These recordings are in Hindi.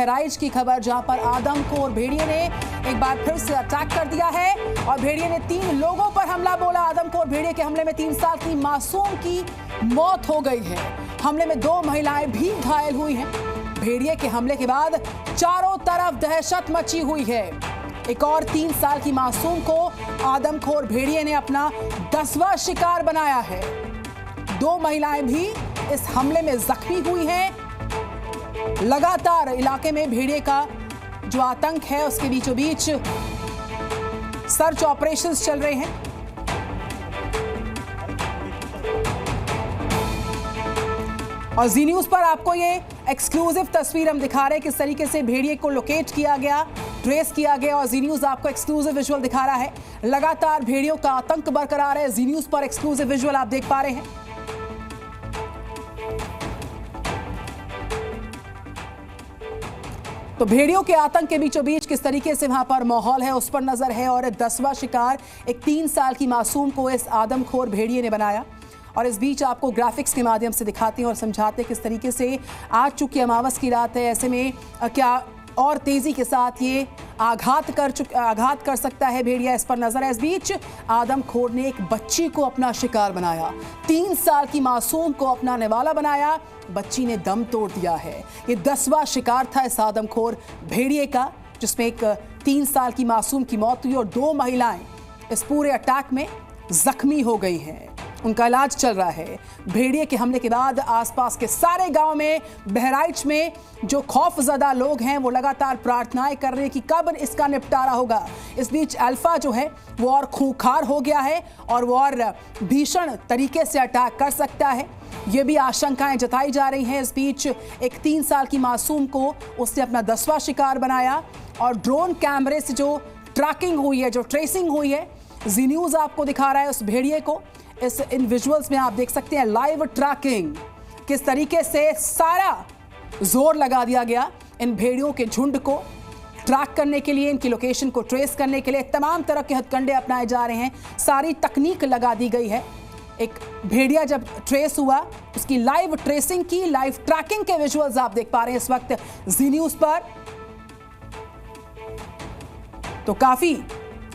बहराइच की खबर, जहां पर आदमखोर भेड़िए ने एक बार फिर से अटैक कर दिया है और भेड़िए ने 3 लोगों पर हमला बोला। आदमखोर भेड़िए के हमले में 3 साल की मासूम की मौत हो गई है। हमले में 2 महिलाएं भी घायल हुई हैं। भेड़िए के हमले के बाद चारों तरफ दहशत मची हुई है। एक और 3 साल की मासूम को आदमखोर भेड़िए ने अपना 10वां शिकार बनाया है। 2 महिलाएं भी इस हमले में जख्मी हुई हैं। लगातार इलाके में भेड़िए का जो आतंक है उसके बीचों बीच सर्च ऑपरेशंस चल रहे हैं। और जी न्यूज पर आपको ये एक्सक्लूसिव तस्वीर हम दिखा रहे हैं, किस तरीके से भेड़िए को लोकेट किया गया, ट्रेस किया गया। और जी न्यूज आपको एक्सक्लूसिव विजुअल दिखा रहा है। लगातार भेड़ियों का आतंक बरकरार है। जी न्यूज पर एक्सक्लूसिव विजुअल आप देख पा रहे हैं। तो भेड़ियों के आतंक के बीचों बीच किस तरीके से वहां पर माहौल है उस पर नजर है। और 10वां शिकार एक 3 साल की मासूम को इस आदमखोर भेड़िए ने बनाया। और इस बीच आपको ग्राफिक्स के माध्यम से दिखाते हैं और समझाते हैं किस तरीके से आज चूंकि अमावस की रात है, ऐसे में क्या और तेजी के साथ ये आघात कर सकता है भेड़िया, इस पर नजर है। इस बीच आदमखोर ने एक बच्ची को अपना शिकार बनाया। 3 साल की मासूम को अपना निवाला बनाया। बच्ची ने दम तोड़ दिया है। ये 10वां शिकार था इस आदमखोर भेड़िए का, जिसमें एक 3 साल की मासूम की मौत हुई और 2 महिलाएं इस पूरे अटैक में जख्मी हो गई हैं। उनका इलाज चल रहा है। भेड़िए के हमले के बाद आसपास के सारे गांव में, बहराइच में जो खौफजदा लोग हैं वो लगातार प्रार्थनाएं कर रहे हैं कि कब इसका निपटारा होगा। इस बीच अल्फा जो है वो और खूंखार हो गया है और वो और भीषण तरीके से अटैक कर सकता है, ये भी आशंकाएं जताई जा रही हैं। इस बीच एक 3 साल की मासूम को उसने अपना 10वां शिकार बनाया और ड्रोन कैमरे से जो ट्रैकिंग हुई है, जो ट्रेसिंग हुई है, जी न्यूज आपको दिखा रहा है उस भेड़िए को। इन विजुअल्स में आप देख सकते हैं लाइव ट्रैकिंग, किस तरीके से सारा जोर लगा दिया गया इन भेड़ियों के झुंड को ट्रैक करने के लिए, इनकी लोकेशन को ट्रेस करने के लिए तमाम तरह के हथकंडे अपनाए जा रहे हैं। सारी तकनीक लगा दी गई है। एक भेड़िया जब ट्रेस हुआ उसकी लाइव ट्रेसिंग की, लाइव ट्रैकिंग के विजुअल्स आप देख पा रहे हैं इस वक्त जी न्यूज पर। तो काफी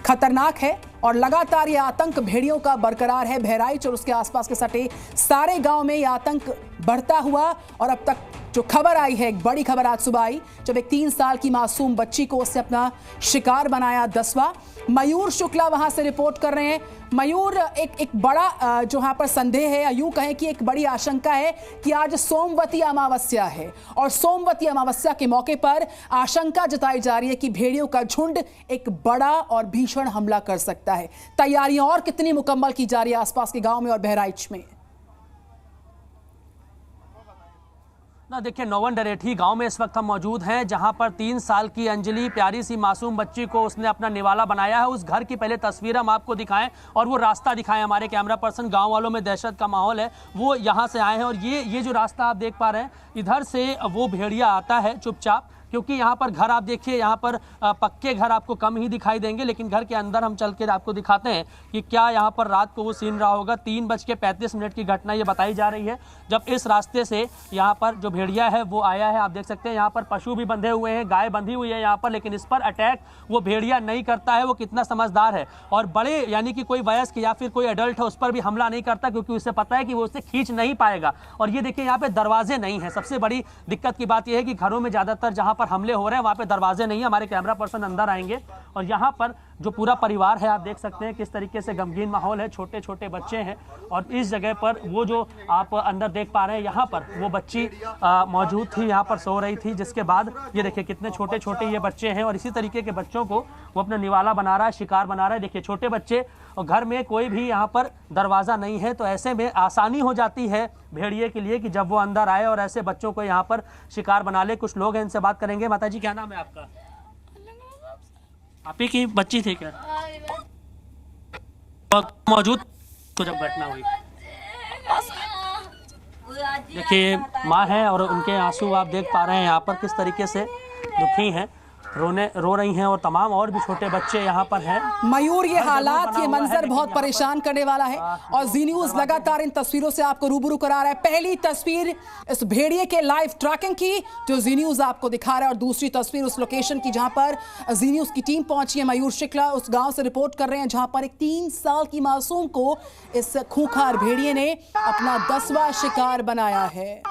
खतरनाक है और लगातार ये आतंक भेड़ियों का बरकरार है। बहराइच और उसके आसपास के सटे सारे गांव में ये आतंक बढ़ता हुआ और अब तक जो खबर आई है, एक बड़ी खबर आज सुबह आई, जब एक 3 साल की मासूम बच्ची को उसने अपना शिकार बनाया 10वां। मयूर शुक्ला वहां से रिपोर्ट कर रहे हैं। मयूर, एक बड़ा जो यहाँ पर संदेह है, यूं कहें कि एक बड़ी आशंका है कि आज सोमवती अमावस्या है और सोमवती अमावस्या के मौके पर आशंका जताई जा रही है कि भेड़ियों का झुंड एक बड़ा और भीषण हमला कर सकता है। तैयारियां और कितनी मुकम्मल की जा रही है आसपास के गांव में और बहराइच में? ना देखिए, नौवन डरेठी गांव में इस वक्त हम मौजूद हैं, जहां पर 3 साल की अंजलि, प्यारी सी मासूम बच्ची को उसने अपना निवाला बनाया है। उस घर की पहले तस्वीर हम आपको दिखाएं और वो रास्ता दिखाएं। हमारे कैमरा पर्सन, गांव वालों में दहशत का माहौल है, वो यहां से आए हैं और ये जो रास्ता आप देख पा रहे हैं, इधर से वो भेड़िया आता है चुपचाप, क्योंकि यहाँ पर घर आप देखिए, यहाँ पर पक्के घर आपको कम ही दिखाई देंगे, लेकिन घर के अंदर हम चल के आपको दिखाते हैं कि क्या यहाँ पर रात को वो सीन रहा होगा। 3:35 की घटना ये बताई जा रही है, जब इस रास्ते से यहाँ पर जो भेड़िया है वो आया है। आप देख सकते हैं यहाँ पर पशु भी बंधे हुए हैं, गाय बंधी हुई है यहाँ पर, लेकिन इस पर अटैक वो भेड़िया नहीं करता है। वो कितना समझदार है और बड़े यानी कि कोई वयस्क या फिर कोई एडल्ट है उस पर भी हमला नहीं करता, क्योंकि उसे पता है कि वो उसे खींच नहीं पाएगा। और ये देखिए, यहाँ पे दरवाजे नहीं है। सबसे बड़ी दिक्कत की बात यह है कि घरों में ज्यादातर जहाँ पर हमले हो रहे हैं वहां पे दरवाजे नहीं है। हमारे कैमरा पर्सन अंदर आएंगे और यहाँ पर जो पूरा परिवार है आप देख सकते हैं किस तरीके से गमगीन माहौल है, छोटे छोटे बच्चे हैं। और इस जगह पर वो जो आप अंदर देख पा रहे हैं, यहाँ पर वो बच्ची मौजूद थी, यहाँ पर सो रही थी, जिसके बाद ये देखिए कितने छोटे छोटे ये बच्चे हैं और इसी तरीके के बच्चों को वो अपना निवाला बना रहा है, शिकार बना रहा है। देखिए छोटे बच्चे और घर में कोई भी यहाँ पर दरवाजा नहीं है, तो ऐसे में आसानी हो जाती है भेड़िए के लिए कि जब वो अंदर आए और ऐसे बच्चों को यहाँ पर शिकार बना ले। कुछ लोग हैं, इनसे बात करेंगे। माता जी, क्या नाम है आपका? आप ही की बच्ची थी क्या मौजूद तो जब घटना हुई? देखिए माँ है और उनके आंसू आप देख पा रहे हैं यहाँ पर किस तरीके से दुखी हैं। रो रही हैं और तमाम और भी छोटे बच्चे यहाँ पर हैं। मयूर, ये हालात, ये मंजर बहुत परेशान करने वाला है और जी न्यूज लगातार इन तस्वीरों से आपको रूबरू करा रहा है। पहली तस्वीर इस भेड़िए के लाइव ट्रैकिंग की जो जी न्यूज आपको दिखा रहा है और दूसरी तस्वीर उस लोकेशन की जहां पर जी न्यूज की टीम पहुंची है। मयूर शुक्ला उस गांव से रिपोर्ट कर रहे हैं जहां पर एक 3 साल की मासूम को इस खूंखार भेड़िए ने अपना 10वां शिकार बनाया है।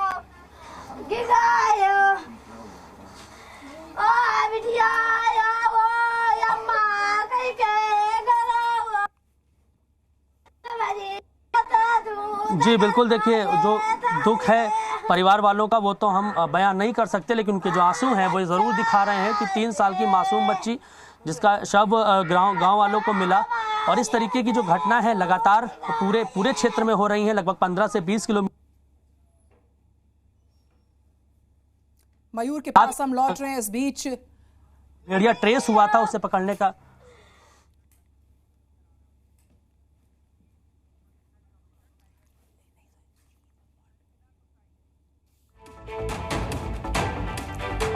जी बिल्कुल, देखिए जो दुख है परिवार वालों का वो तो हम बयान नहीं कर सकते, लेकिन उनके जो आंसू हैं वो ज़रूर दिखा रहे हैं कि 3 साल की मासूम बच्ची जिसका शव गांव वालों को मिला। और इस तरीके की जो घटना है लगातार पूरे क्षेत्र में हो रही है, लगभग 15 से 20 किलोमीटर। मयूर के पास हम लौट रहे हैं। इस बीच भेड़िया ट्रेस हुआ था उसे पकड़ने का।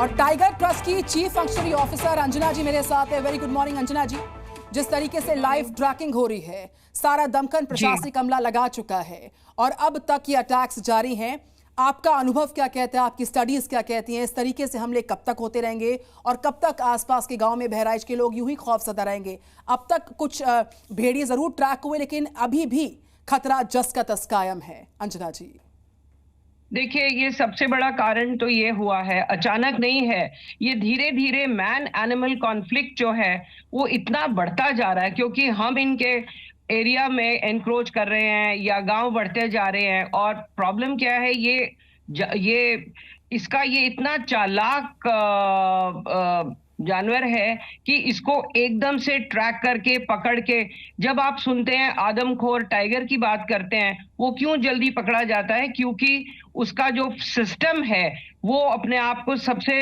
और टाइगर ट्रस्ट की चीफ फंक्शनरी ऑफिसर अंजना जी मेरे साथ है। वेरी गुड मॉर्निंग अंजना जी। जिस तरीके से लाइव ट्रैकिंग हो रही है, सारा दमकन प्रशासनिक अमला लगा चुका है और अब तक ये अटैक्स जारी हैं। आपका अनुभव क्या कहता है, आपकी स्टडीज क्या कहती हैं? इस तरीके से हमले कब तक होते रहेंगे और कब तक आसपास के गांव में बहराइच के लोग यूं ही खौफजदा रहेंगे? अब तक कुछ भेड़िए जरूर ट्रैक हुए, लेकिन अभी भी खतरा जस का तस कायम है। अंजना जी देखिए, ये सबसे बड़ा कारण तो ये हुआ है, अचानक नहीं है, ये धीरे धीरे मैन एनिमल कॉन्फ्लिक्ट जो है वो इतना बढ़ता जा रहा है क्योंकि हम इनके एरिया में एनक्रोच कर रहे हैं या गांव बढ़ते जा रहे हैं। और प्रॉब्लम क्या है, ये इतना चालाक जानवर है कि इसको एकदम से ट्रैक करके पकड़ के, जब आप सुनते हैं आदमखोर टाइगर की बात करते हैं, वो क्यों जल्दी पकड़ा जाता है? क्योंकि उसका जो सिस्टम है वो अपने आप को सबसे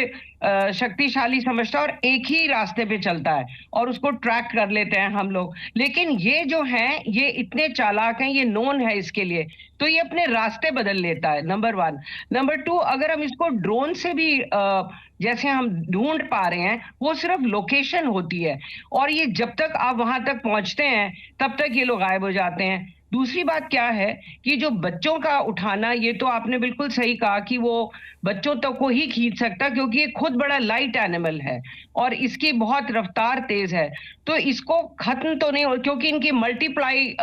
शक्तिशाली समझता है और एक ही रास्ते पे चलता है और उसको ट्रैक कर लेते हैं हम लोग। लेकिन ये जो है ये इतने चालाक हैं, ये नोन है इसके लिए, तो ये अपने रास्ते बदल लेता है, नंबर 1। नंबर 2, अगर हम इसको ड्रोन से भी जैसे हम ढूंढ पा रहे हैं, वो सिर्फ लोकेशन होती है और ये जब तक आप वहां तक पहुंचते हैं तब तक ये लोग गायब हो जाते हैं। दूसरी बात क्या है कि जो बच्चों का उठाना, ये तो आपने बिल्कुल सही कहा कि वो बच्चों तक को ही खींच सकता क्योंकि ये खुद बड़ा लाइट एनिमल है और इसकी बहुत रफ्तार तेज है, तो इसको खत्म तो नहीं हो, क्योंकि इनकी मल्टीप्लाई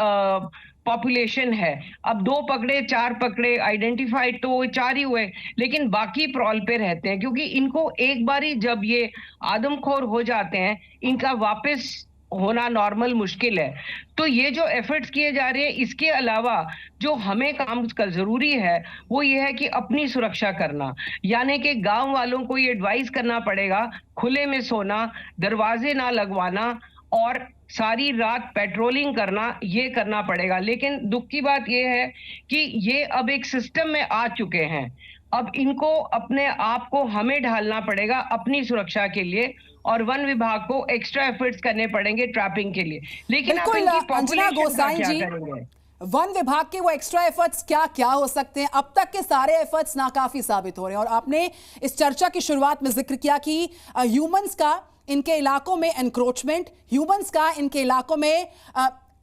पॉपुलेशन है। अब 2 पकड़े 4 पकड़े, आइडेंटिफाइड तो 4 ही हुए, लेकिन बाकी प्रॉल पे रहते हैं क्योंकि इनको एक बार ही जब ये आदमखोर हो जाते हैं, इनका वापस होना नॉर्मल मुश्किल है। तो ये जो एफर्ट्स किए जा रहे हैं, इसके अलावा जो हमें काम का जरूरी है वो ये है कि अपनी सुरक्षा करना, यानी कि गांव वालों को ये एडवाइस करना पड़ेगा खुले में सोना, दरवाजे ना लगवाना और सारी रात पेट्रोलिंग करना, ये करना पड़ेगा। लेकिन दुख की बात ये है कि ये अब एक सिस्टम में आ चुके हैं, अब इनको अपने आप को हमें ढालना पड़ेगा अपनी सुरक्षा के लिए और वन विभाग को एक्स्ट्रा एफर्ट्स करने पड़ेंगे ट्रैपिंग के लिए। लेकिन आप इनकी पॉपुलेशन का क्या करेंगे? वन विभाग के वो एक्स्ट्रा एफर्ट्स क्या क्या हो सकते हैं? अब तक के सारे एफर्ट्स नाकाफी साबित हो रहे हैं और आपने इस चर्चा की शुरुआत में जिक्र किया कि ह्यूमंस का इनके इलाकों में एनक्रोचमेंट, ह्यूमंस का इनके इलाकों में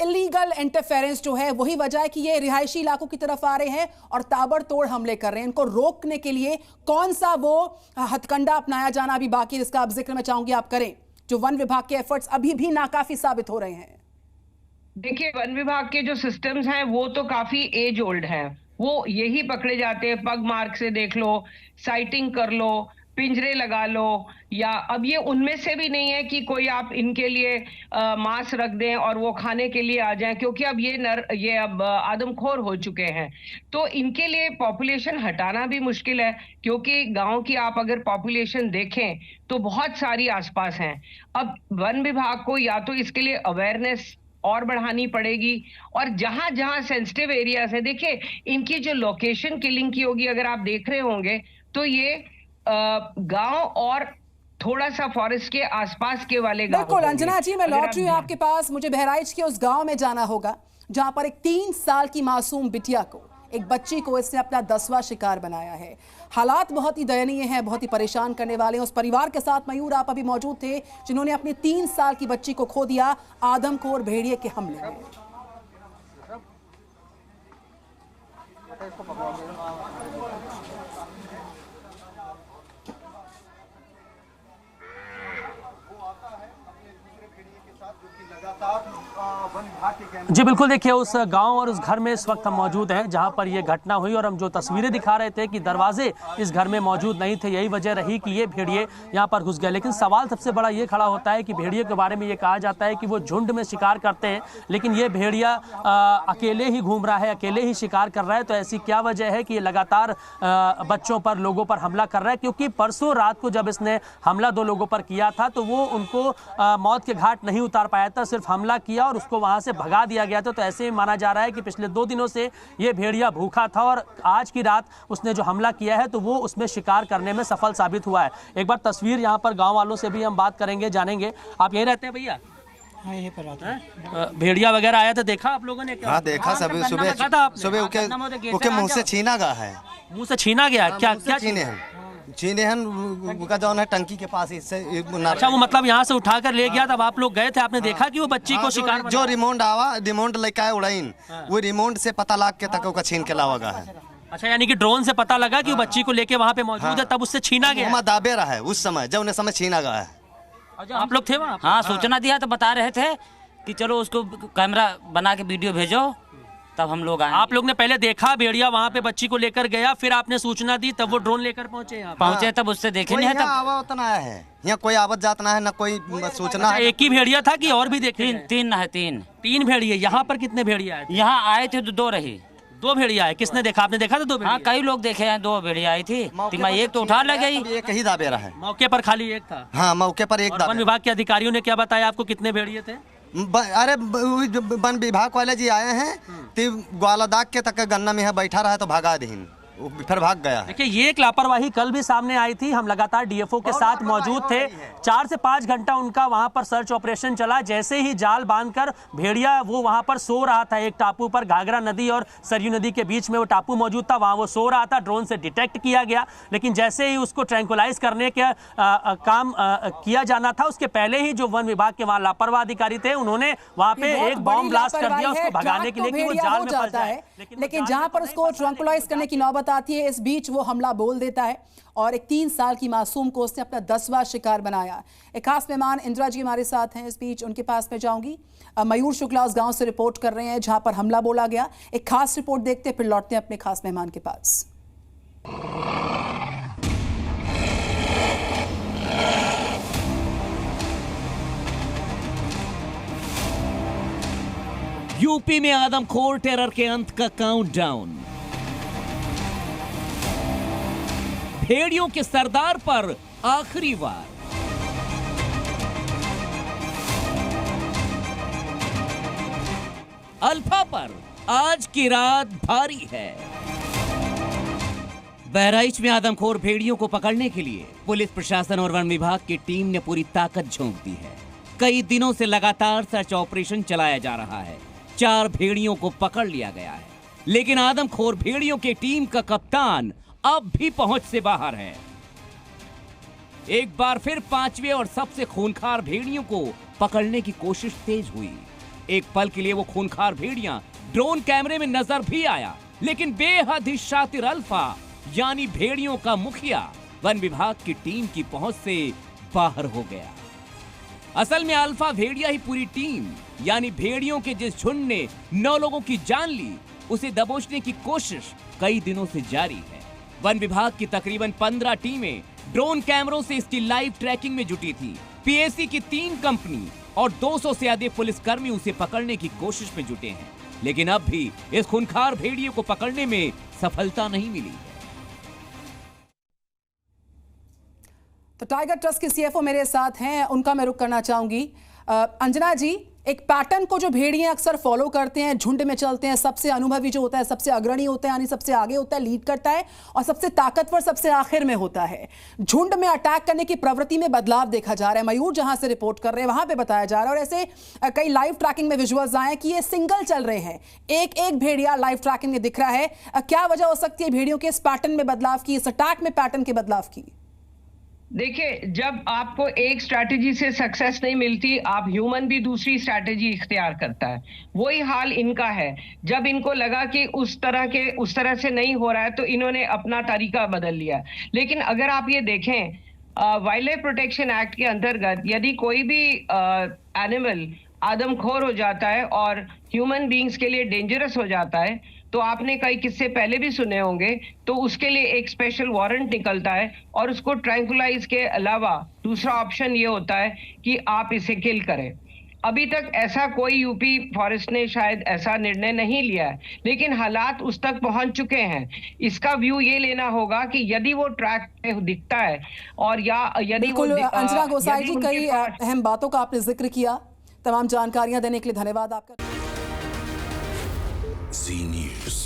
इलीगल इंटरफेरेंस जो है वही वजह है कि ये रिहायशी इलाकों की तरफ आ रहे हैं और ताबड़तोड़ हमले कर रहे हैं। इनको रोकने के लिए कौन सा वो हथकंडा अपनाया जाना अभी बाकी, जिसका आप जिक्र मैं चाहूंगी आप करें, जो वन विभाग के एफर्ट्स अभी भी नाकाफी साबित हो रहे हैं? देखिए, वन विभाग के जो सिस्टम्स हैं वो तो काफी एज ओल्ड हैं, वो यही पकड़े जाते हैं। पग मार्क से देख लो, साइटिंग कर लो, पिंजरे लगा लो, या अब ये उनमें से भी नहीं है कि कोई आप इनके लिए मांस रख दें और वो खाने के लिए आ जाएं, क्योंकि अब ये अब आदमखोर हो चुके हैं। तो इनके लिए पॉपुलेशन हटाना भी मुश्किल है क्योंकि गांव की आप अगर पॉपुलेशन देखें तो बहुत सारी आसपास हैं। अब वन विभाग को या तो इसके लिए अवेयरनेस और बढ़ानी पड़ेगी और जहां जहां सेंसिटिव एरियाज है, देखिए इनकी जो लोकेशन किलिंग की होगी, अगर आप देख रहे होंगे तो ये गांव और थोड़ा सा फॉरेस्ट के आसपास के वाले गांव। बिल्कुल अंजना जी, मैं लौट रही हूँ आपके पास। मुझे बहराइच के उस गांव में जाना होगा जहां पर एक 3 साल की मासूम बिटिया को एक बच्ची को इसने अपना 10वां शिकार बनाया है। हालात बहुत ही दयनीय हैं, बहुत ही परेशान करने वाले हैं। उस परिवार के साथ मयूर आप अभी मौजूद थे जिन्होंने अपनी 3 साल की बच्ची को खो दिया आदमखोर भेड़िए के हमले में। जी बिल्कुल, देखिए उस गांव और उस घर में इस वक्त हम मौजूद हैं जहां पर ये घटना हुई और हम जो तस्वीरें दिखा रहे थे कि दरवाजे इस घर में मौजूद नहीं थे, यही वजह रही कि ये भेड़िए यहां पर घुस गए। लेकिन सवाल सबसे बड़ा ये खड़ा होता है कि भेड़िए के बारे में ये कहा जाता है कि वो झुंड में शिकार करते हैं, लेकिन ये भेड़िया अकेले ही घूम रहा है, अकेले ही शिकार कर रहा है। तो ऐसी क्या वजह है कि ये लगातार बच्चों पर, लोगों पर हमला कर रहा है? क्योंकि परसों रात को जब इसने हमला 2 लोगों पर किया था तो वो उनको मौत के घाट नहीं उतार पाया था, सिर्फ हमला किया और उसको वहां से भगा दिया गया था। तो ऐसे ही माना जा रहा है कि पिछले 2 दिनों से ये भेड़िया भूखा था और आज की रात उसने जो हमला किया है तो वो उसमें शिकार करने में सफल साबित हुआ है। एक बार तस्वीर यहाँ पर गांव वालों से भी हम बात करेंगे, जानेंगे। आप यहीं रहते हैं भैया? हाँ, यहीं पर आता है। भेड़िया वगैरह आया था, देखा आप लोगों ने? हाँ देखा, सब सुबह उनके मुंह से छीना गया है। मुंह से छीना गया? क्या क्या छीने हैं? छीने हैं उनका जौन है टंकी के पास, इससे। अच्छा, वो मतलब यहाँ से उठा कर ले गया, तब आप लोग गए थे, आपने देखा कि वो बच्ची को शिकार जो रिमोट आवा, रिमोट लेके आए उड़ाइन, वो रिमोट से पता लग के तक उसका छीन के लावा गया है। अच्छा, यानी कि ड्रोन से पता लगा कि वो बच्ची को लेके वहाँ पे मौजूद है, तब उससे छीना गया? दाबे रहा है उस समय, जब उन्हें समय छीना गया है। आप लोग थे वहाँ? हाँ, सूचना दिया तो बता रहे थे कि चलो उसको कैमरा बना के वीडियो भेजो, तब हम लोग आए। आप लोग ने पहले देखा भेड़िया वहाँ पे बच्ची को लेकर गया, फिर आपने सूचना दी, तब वो ड्रोन लेकर पहुँचे यहाँ? पहुँचे तब उससे देखे नहीं है, तब आवा उतना आया है। यहाँ कोई आवत जात ना है, ना कोई सूचना है। एक ही भेड़िया था कि और भी देखे? तीन भेड़िए। यहाँ पर कितने भेड़िया आए? यहाँ आए थे तो 2 रही। 2 भेड़िया है। किसने देखा? आपने देखा था 2 भेड़िया? हाँ, कई लोग देखे हैं, 2 भेड़िया आई थी। एक तो उठा ले गई, एक ही दाबे रहा है। मौके पर खाली एक था? हाँ, मौके पर एक। वन विभाग के अधिकारियों ने क्या बताया आपको, कितने भेड़िए थे? अरे वन विभाग वाले जी आए हैं, ग्वाला दाग के तक गन्ना में बैठा रहा तो भागा दीन, फिर भाग गया। देखिए, ये एक लापरवाही कल भी सामने आई थी। हम लगातार डीएफओ के साथ मौजूद थे, 4 से 5 घंटा उनका वहां पर सर्च ऑपरेशन चला। जैसे ही जाल बांधकर भेड़िया वो वहां पर सो रहा था एक टापू पर, घाघरा नदी और सरयू नदी के बीच में वो टापू मौजूद था, वहां वो सो रहा था। ड्रोन से डिटेक्ट किया गया, लेकिन जैसे ही उसको ट्रैंकुलाइज करने के काम किया जाना था, उसके पहले ही जो वन विभाग के वहां लापरवाह अधिकारी थे, उन्होंने वहां पे एक बॉम्ब ब्लास्ट कर दिया उसको भगाने के लिए कि वो जाल में फंस जाए। लेकिन जहां पर उसको ट्रैंकुलाइज करने की नौबत आती है, इस बीच वो हमला बोल देता है और एक 3 साल की मासूम को उसने अपना 10वां शिकार बनाया। एक खास मेहमान इंदिरा जी हमारे साथ हैं, इस बीच उनके पास में जाऊंगी। मयूर शुक्ला उस गांव से रिपोर्ट कर रहे हैं जहां पर हमला बोला गया। एक खास रिपोर्ट देखते फिर लौटते हैं अपने खास मेहमान के पास। यूपी में आदमखोर टेरर के अंत का काउंटडाउन। भेड़ियों के सरदार पर आखिरी वार। अल्फा पर आज की रात भारी है। बहराइच में आदमखोर भेड़ियों को पकड़ने के लिए पुलिस प्रशासन और वन विभाग की टीम ने पूरी ताकत झोंक दी है। कई दिनों से लगातार सर्च ऑपरेशन चलाया जा रहा है। 4 भेड़ियों को पकड़ लिया गया है, लेकिन आदमखोर भेड़ियों की टीम का कप्तान अब भी पहुंच से बाहर है। एक बार फिर 5वें और सबसे खूंखार भेड़ियों को पकड़ने की कोशिश तेज हुई। एक पल के लिए वो खूंखार भेड़िया ड्रोन कैमरे में नजर भी आया, लेकिन बेहद ही शातिर अल्फा यानी भेड़ियों का मुखिया वन विभाग की टीम की पहुंच से बाहर हो गया। असल में अल्फा भेड़िया ही पूरी टीम यानी भेड़ियों के जिस झुंड ने 9 लोगों की जान ली, उसे दबोचने की कोशिश कई दिनों से जारी है। वन विभाग की तकरीबन 15 टीमें ड्रोन कैमरों से इसकी लाइव ट्रैकिंग में जुटी थी। पीएसी की 3 कंपनी और 200 से अधिक पुलिसकर्मी उसे पकड़ने की कोशिश में जुटे हैं, लेकिन अब भी इस खूंखार भेड़िए को पकड़ने में सफलता नहीं मिली है। तो टाइगर ट्रस्ट के सीएफओ मेरे साथ हैं, उनका मैं रुख करना चाहूंगी। अंजना जी, एक पैटर्न को जो भेड़िए अक्सर फॉलो करते हैं, झुंड में चलते हैं, सबसे अनुभवी जो होता है, सबसे अग्रणी होता है, यानी सबसे आगे होता है, लीड करता है, और सबसे ताकतवर सबसे आखिर में होता है। झुंड में अटैक करने की प्रवृत्ति में बदलाव देखा जा रहा है। मयूर जहां से रिपोर्ट कर रहे हैं वहां पे बताया जा रहा है, और ऐसे कई लाइव ट्रैकिंग में विजुअल्स आए कि ये सिंगल चल रहे हैं, एक एक भेड़िया लाइव ट्रैकिंग में दिख रहा है। क्या वजह हो सकती है भेड़ियों के इस पैटर्न में बदलाव की, इस अटैक में पैटर्न के बदलाव की? देखिए, जब आपको एक स्ट्रैटेजी से सक्सेस नहीं मिलती, आप ह्यूमन भी दूसरी स्ट्रैटेजी इख्तियार करता है। वही हाल इनका है। जब इनको लगा कि उस तरह से नहीं हो रहा है तो इन्होंने अपना तरीका बदल लिया। लेकिन अगर आप ये देखें, वाइल्ड लाइफ प्रोटेक्शन एक्ट के अंतर्गत यदि कोई भी एनिमल आदमखोर हो जाता है और ह्यूमन बीइंग्स के लिए डेंजरस हो जाता है, तो आपने कई किस्से पहले भी सुने होंगे, तो उसके लिए एक स्पेशल वारंट निकलता है और उसको ट्रैंकुलाइज के अलावा दूसरा ऑप्शन ये होता है कि आप इसे किल करें। अभी तक ऐसा कोई यूपी फॉरेस्ट ने शायद ऐसा निर्णय नहीं लिया है, लेकिन हालात उस तक पहुंच चुके हैं। इसका व्यू ये लेना होगा कि यदि वो ट्रैक पे दिखता है और या यदि बिल्कुल अंजना गोसाई जी, कई अहम बातों का आपने जिक्र किया। तमाम जानकारियां देने के लिए धन्यवाद आपका। जी न्यूज़।